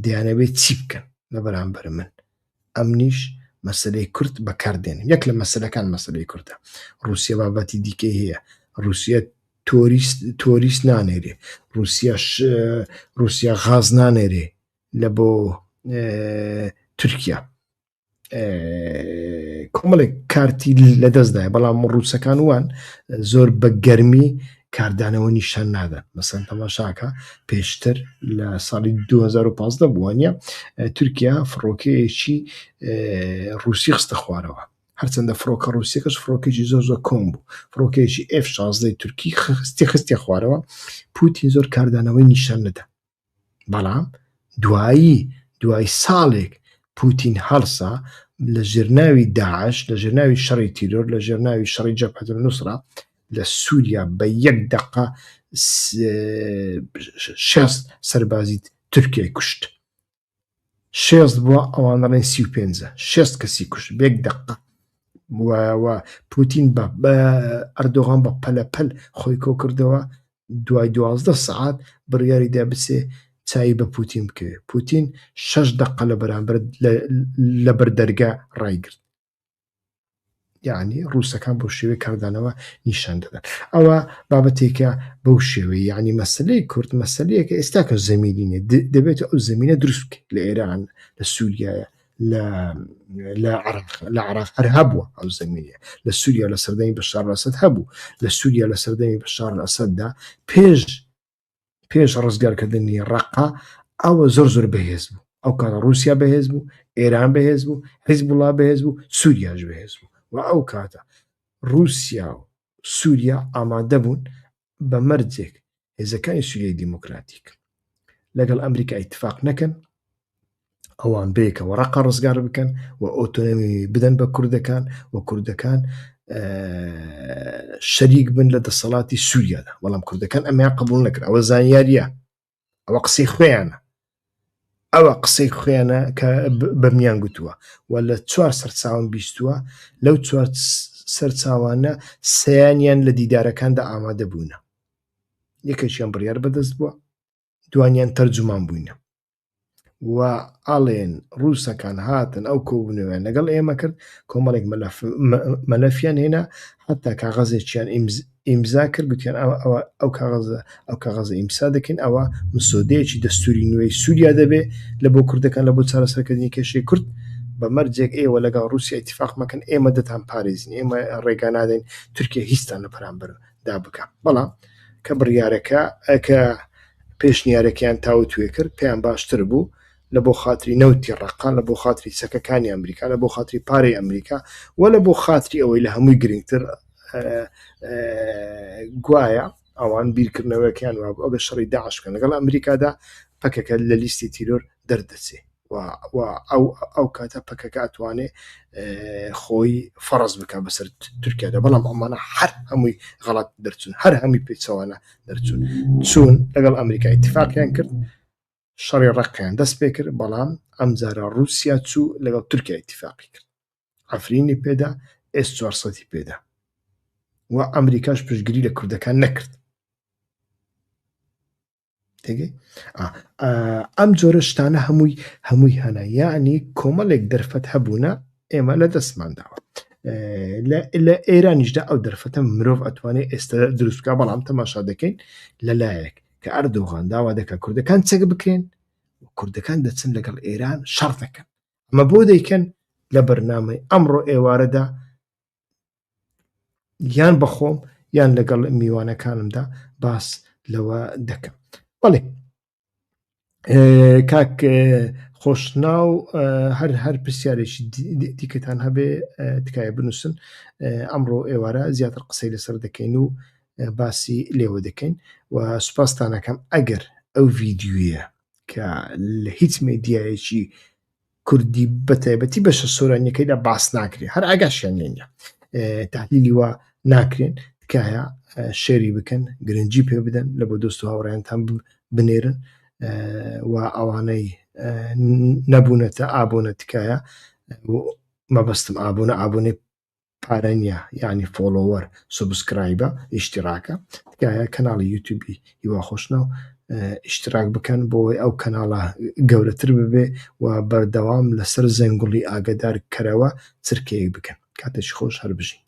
دەیانەوێت چی بکەن لە بەرامبەر من، ئەمنیش مەسەلەی کورد بەکاردێنن. یەک لە مەسەلەکان مەسەلەی کوردە. رووسیا بابەتی دیکەی هەیە، رووسیا تۆریست نانێرێ، رووسیا غاز نانێرێ لە بۆ تورکیا، کۆمەڵێک کارتی لەدەستدایە، بەڵام ڕووسەکان وان زۆر بە گەرمی کاردانەوە نیشان نادەن. مەسەڵەن تەماشاکە پێشتر لە ساڵی 2015 بووانە تورکیا فڕۆکەیەکی رووسی خستە خوارەوە، هەرچەندە فڕۆکە رووسیەکەش فڕۆکێکی زۆر زۆر کۆم بوو، فڕۆکەیەکی F-16 تورکی خستی خوارەوە. پوتین زۆر کاردانەوەی نیشان نەدا، بەڵام دوایی ساڵێک پوتین هەڵسا لە ژێرناوی داعش، لە ژێرناوی شەڕی تیرۆر، لە ژێرناوی شەڕی جەبهەت النوسرە لە سووریا بە 1 دقە 60 سەربازی تورکیای کوشت. 60 بووە، ئەوانەڵێن 35 60 کەسی کوشت بە 1 دقە. پوتین بە ئەردۆغان بە پەلەپەل خۆی کۆ کردەوە، دوای 12 سەعات بڕیاریدا بچێ چایی بە پوتین بکەوێت. پوتین 6 دقە لە بەرامبەر لە بەردەرگا ڕایگرت. یعنی ڕووسەکان بەو شێوەیە کاردانەوە نیشان دەدەن. ئەوە بابەتێکە بەو شێوەیە، یعنی مەسەلەی کورد مەسەلەیەکە ئێستا کە زەمینینە دەبێت ئەو زەمینە دروست بکەیت لە ئێران، لە سووریایە، لە عێراق هەر هەبووە ئەو زەمینە، لە سووریا لە سەردەمی بەشار ئەسەد هەبوو، لە سووریا لە سەردەمی بەشار ئەسەددا پێش ڕزگارکردنی ڕەقا ئەوە زۆر زۆر بەهێز بوو. ئەو کاتە رووسیا بەهێز بوو، ئێران بەهێز بوو، حیزبوڵڵا بەهێز بوو، سووریاش بەهێز بوو. و ئەو کاتە رووسیا و سووریا ئامادە بوون بە مەرجێک هێزەکانی سووریای دیموکراتیک لەگەڵ ئەمریکا ئیتفاق نەکەن، ئەوان بەیەکەوە ڕەقا ڕزگار بکەن و ئۆتۆنۆمی بدەن بە کوردەکان، و کوردەکان شەریک بن لە دەسەڵاتی سووریادا. بەڵام کوردەکان ئەمیان قبوڵ نەکرد. ئەوە زانیاریە، ئەوە قسەی خۆیانە، کە بەمیان گوتووە و لە 4 سەرچاوم بیستووە. لەو 4 سەرچاوانە سەیانیان لە دیدارەکاندا ئامادە بوونە، یەکێکیان بڕیار بەدەست بووە، دوانیان تەرجومان بووینە و ئاڵێن ڕووسەکان هاتن ئەو کۆبوونەوەیان لەگەڵ ئێمە کرد، کۆمەڵێک مەلەفیان هێنا، حتا کاغەزێکیان ئیمزا کرد، گوتیان ئەو کاغەزە ئیمسا دەکەین، ئەوە مسۆدەیەکی دەستوری نوێی سووریا دەبێ لە بۆ کوردەکان، لە بۆ چارەسەرکردنی کێشەی کورد، بە مەرجێک ئێوە لەگەڵ رووسیا ئیتفاق مەکەن، ئێمە دەتان پارێزین، ئێمە ڕێگا نادەین تورکیا هیچتان لە بەرامبەردا بکە. بەڵام کە بڕیارەکە کە پێشنیارەکەیان تاوت توێ کرد، پێیان باشتر بوو لە بۆ خاتری نەوتی ڕەقا، لە بۆ خاتری سەکەکانی ئەمریکا، لە بۆ خاتری پارەی ئەمریکا، و لە بۆ خاتری ئەوەی لە هەمووی گرنگتر گوایە ئەوان بیرکردنەوەکیان ئەگە شەڕی داعش بکەن لەگەڵ ئەمریکادا، پەکەکە لە لیستی تیرۆر دەردەچێ و ئەو کاتە پەکەکە ئەتوانێ خۆی فەڕز بکە بەسەر تورکیادا. بەڵام ئەمانە هەر هەمووی غەڵات دەرچوون، هەر هەمووی پێچەوانە دەرچوون، چوون لەگەڵ ئەمریکا ئیتفاقیان کرد، شەڕی ڕەقیان دەست پێ کرد. بەڵام ئەمجارە رووسیا چوو لەگەڵ تورکیا ئیتفاقی کرد، ئەفرینی پێدا، S-400 پێدا، و ئەمریکاش پشتگیری لە کوردەکان نەکرد. ئەم جۆرە شتانە هەمووی هەنا، یعنی کۆمەڵێک دەرفەت هەبوونە ئێمە لە دەستمانداوە. لە ئێرانیشدا ئەو دەرفەتە مرۆڤ ئەتوانێت ئێستا دروستکە، بەڵام تەماشا دەکەین لەلایەک کە ئەردۆغان داوا دەکات کوردەکان چەک بکەین، کوردەکان دەچن لەگەڵ ئێران شەڕ دەکەن. ئەمە بۆ دەیکەن لە بەرنامەی ئەمڕۆ ئێوارەدا، یان بەخۆم یان لەگەڵ میوانەکانمدا باس لەوە دەکەم. بەڵێ کاک خۆشناو هەر پرسیارێکی دیکەتان هەبێ تکایە بنووسن. ئەمڕۆ ئێوارە زیاتر قسەی لەسەر دەکەین و باسی لێوە دەکەین و سوپاستان دەکەم ئەگەر ئەو ڤیدیۆیە کە لە هیچ مێدیایەکی کوردی بەتایبەتی بەشە سۆرانیەکەیدا باس ناکرێت، هەر ئاگاشیان لێ نییە، تحلیلی وا ناکرێن، تکایە شێری بکەن، گرنگی پێ بدەن لە بۆ دۆست و هاوڕێیانتان بنێرن و ئەوانەی نەبوونەتە ئابوونە تکایە مەبەستم ئابوونەی پارە نییە، یعنی فۆلۆوەر، سوبسکرایبە، ئیشتراکە، تکایە کەناڵی یوتیوبی هیوا خۆشناو ئیشتراک بکەن بۆی ئەو کەناڵە گەورەتر ببێ و بەردەوام لەسەر زەنگوڵی ئاگادارکەرەوە چرکەیەک بکەن. کاتێکی خۆش، هەر بژین.